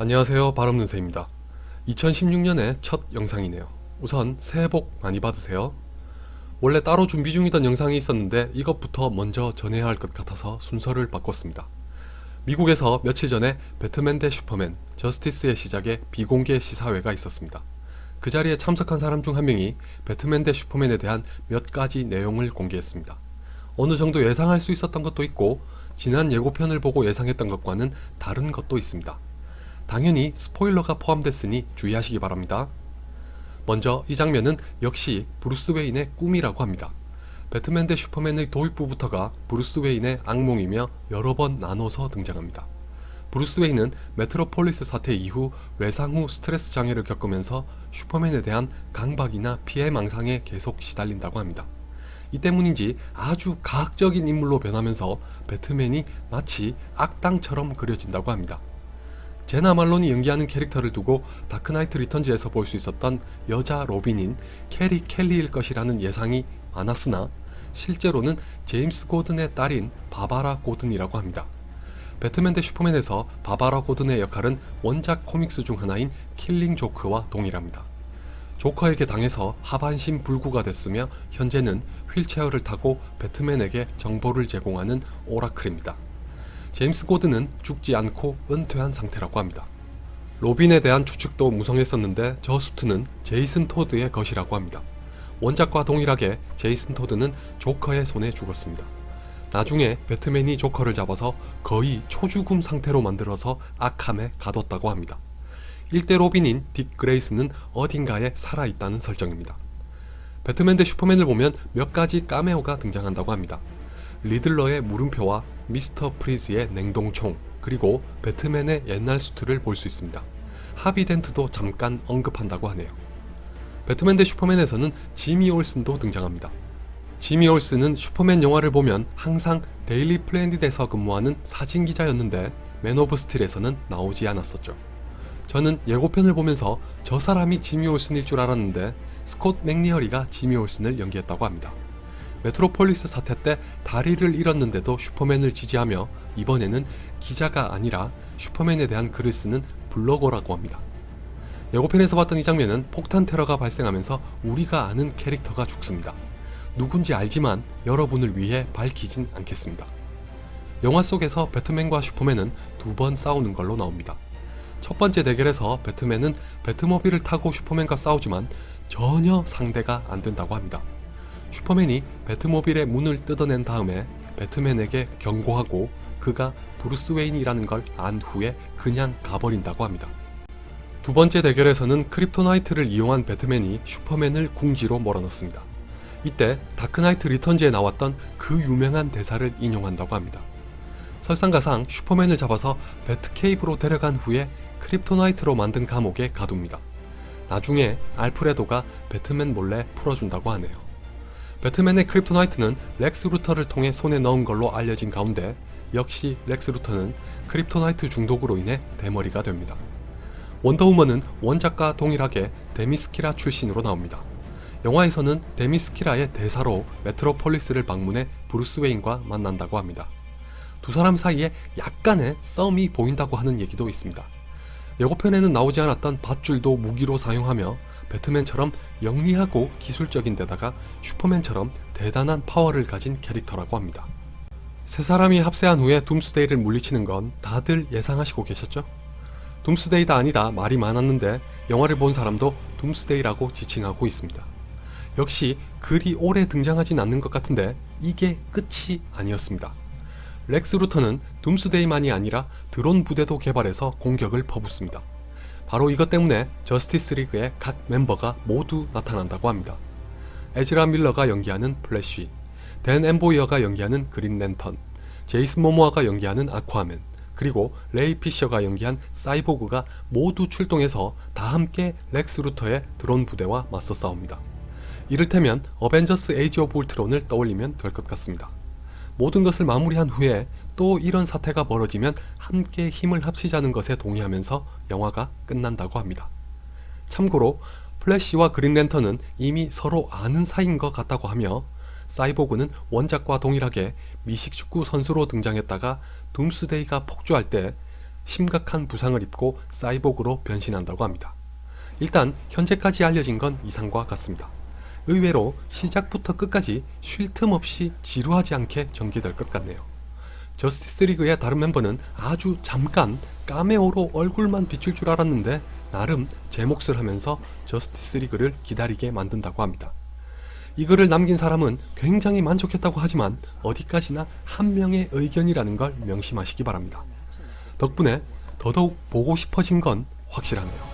안녕하세요, 발업는새입니다. 2016년의 첫 영상이네요. 우선 새해 복 많이 받으세요. 원래 따로 준비 중이던 영상이 있었는데 이것부터 먼저 전해야 할 것 같아서 순서를 바꿨습니다. 미국에서 며칠 전에 배트맨 대 슈퍼맨, 저스티스의 시작에 비공개 시사회가 있었습니다. 그 자리에 참석한 사람 중 한 명이 배트맨 대 슈퍼맨에 대한 몇 가지 내용을 공개했습니다. 어느 정도 예상할 수 있었던 것도 있고 지난 예고편을 보고 예상했던 것과는 다른 것도 있습니다. 당연히 스포일러가 포함됐으니 주의하시기 바랍니다. 먼저 이 장면은 역시 브루스 웨인의 꿈이라고 합니다. 배트맨 대 슈퍼맨의 도입부부터가 브루스 웨인의 악몽이며 여러 번 나눠서 등장합니다. 브루스 웨인은 메트로폴리스 사태 이후 외상 후 스트레스 장애를 겪으면서 슈퍼맨에 대한 강박이나 피해 망상에 계속 시달린다고 합니다. 이 때문인지 아주 가학적인 인물로 변하면서 배트맨이 마치 악당처럼 그려진다고 합니다. 제나 말론이 연기하는 캐릭터를 두고 다크나이트 리턴즈에서 볼 수 있었던 여자 로빈인 캐리 켈리일 것이라는 예상이 많았으나 실제로는 제임스 고든의 딸인 바바라 고든이라고 합니다. 배트맨 대 슈퍼맨에서 바바라 고든의 역할은 원작 코믹스 중 하나인 킬링 조크와 동일합니다. 조커에게 당해서 하반신 불구가 됐으며 현재는 휠체어를 타고 배트맨에게 정보를 제공하는 오라클입니다. 제임스 고든은 죽지 않고 은퇴한 상태라고 합니다. 로빈에 대한 추측도 무성했었는데 저 수트는 제이슨 토드의 것이라고 합니다. 원작과 동일하게 제이슨 토드는 조커의 손에 죽었습니다. 나중에 배트맨이 조커를 잡아서 거의 초죽음 상태로 만들어서 아캄에 가뒀다고 합니다. 일대 로빈인 딕 그레이스는 어딘가에 살아있다는 설정입니다. 배트맨 대 슈퍼맨을 보면 몇 가지 카메오가 등장한다고 합니다. 리들러의 물음표와 미스터 프리즈의 냉동총, 그리고 배트맨의 옛날 수트를 볼 수 있습니다. 하비 덴트도 잠깐 언급한다고 하네요. 배트맨 대 슈퍼맨에서는 지미 올슨도 등장합니다. 지미 올슨은 슈퍼맨 영화를 보면 항상 데일리 플래닛에서 근무하는 사진기자였는데 맨 오브 스틸에서는 나오지 않았었죠. 저는 예고편을 보면서 저 사람이 지미 올슨일 줄 알았는데 스콧 맥니어리가 지미 올슨을 연기했다고 합니다. 메트로폴리스 사태 때 다리를 잃었는데도 슈퍼맨을 지지하며 이번에는 기자가 아니라 슈퍼맨에 대한 글을 쓰는 블로거라고 합니다. 예고편에서 봤던 이 장면은 폭탄 테러가 발생하면서 우리가 아는 캐릭터가 죽습니다. 누군지 알지만 여러분을 위해 밝히진 않겠습니다. 영화 속에서 배트맨과 슈퍼맨은 두 번 싸우는 걸로 나옵니다. 첫 번째 대결에서 배트맨은 배트모빌을 타고 슈퍼맨과 싸우지만 전혀 상대가 안 된다고 합니다. 슈퍼맨이 배트모빌의 문을 뜯어낸 다음에 배트맨에게 경고하고 그가 브루스 웨인이라는 걸 안 후에 그냥 가버린다고 합니다. 두 번째 대결에서는 크립토나이트를 이용한 배트맨이 슈퍼맨을 궁지로 몰아넣습니다. 이때 다크나이트 리턴즈에 나왔던 그 유명한 대사를 인용한다고 합니다. 설상가상 슈퍼맨을 잡아서 배트케이브로 데려간 후에 크립토나이트로 만든 감옥에 가둡니다. 나중에 알프레도가 배트맨 몰래 풀어준다고 하네요. 배트맨의 크립토나이트는 렉스 루터를 통해 손에 넣은 걸로 알려진 가운데 역시 렉스 루터는 크립토나이트 중독으로 인해 대머리가 됩니다. 원더우먼은 원작과 동일하게 데미스키라 출신으로 나옵니다. 영화에서는 데미스키라의 대사로 메트로폴리스를 방문해 브루스 웨인과 만난다고 합니다. 두 사람 사이에 약간의 썸이 보인다고 하는 얘기도 있습니다. 예고편에는 나오지 않았던 밧줄도 무기로 사용하며 배트맨처럼 영리하고 기술적인 데다가 슈퍼맨처럼 대단한 파워를 가진 캐릭터라고 합니다. 세 사람이 합세한 후에 둠스데이를 물리치는 건 다들 예상하시고 계셨죠? 둠스데이다 아니다 말이 많았는데 영화를 본 사람도 둠스데이라고 지칭하고 있습니다. 역시 그리 오래 등장하진 않는 것 같은데 이게 끝이 아니었습니다. 렉스 루터는 둠스데이만이 아니라 드론 부대도 개발해서 공격을 퍼붓습니다. 바로 이것 때문에 저스티스 리그의 각 멤버가 모두 나타난다고 합니다. 에즈라 밀러가 연기하는 플래시, 댄 엠보이어가 연기하는 그린 랜턴, 제이슨 모모아가 연기하는 아쿠아맨, 그리고 레이 피셔가 연기한 사이보그가 모두 출동해서 다 함께 렉스 루터의 드론 부대와 맞서 싸웁니다. 이를테면 어벤져스 에이지 오브 울트론을 떠올리면 될 것 같습니다. 모든 것을 마무리한 후에 또 이런 사태가 벌어지면 함께 힘을 합치자는 것에 동의하면서 영화가 끝난다고 합니다. 참고로 플래시와 그린랜턴은 이미 서로 아는 사이인 것 같다고 하며 사이보그는 원작과 동일하게 미식축구 선수로 등장했다가 둠스데이가 폭주할 때 심각한 부상을 입고 사이보그로 변신한다고 합니다. 일단 현재까지 알려진 건 이상과 같습니다. 의외로 시작부터 끝까지 쉴 틈 없이 지루하지 않게 전개될 것 같네요. 저스티스 리그의 다른 멤버는 아주 잠깐 카메오로 얼굴만 비출 줄 알았는데 나름 제 몫을 하면서 저스티스 리그를 기다리게 만든다고 합니다. 이 글을 남긴 사람은 굉장히 만족했다고 하지만 어디까지나 한 명의 의견이라는 걸 명심하시기 바랍니다. 덕분에 더더욱 보고 싶어진 건 확실하네요.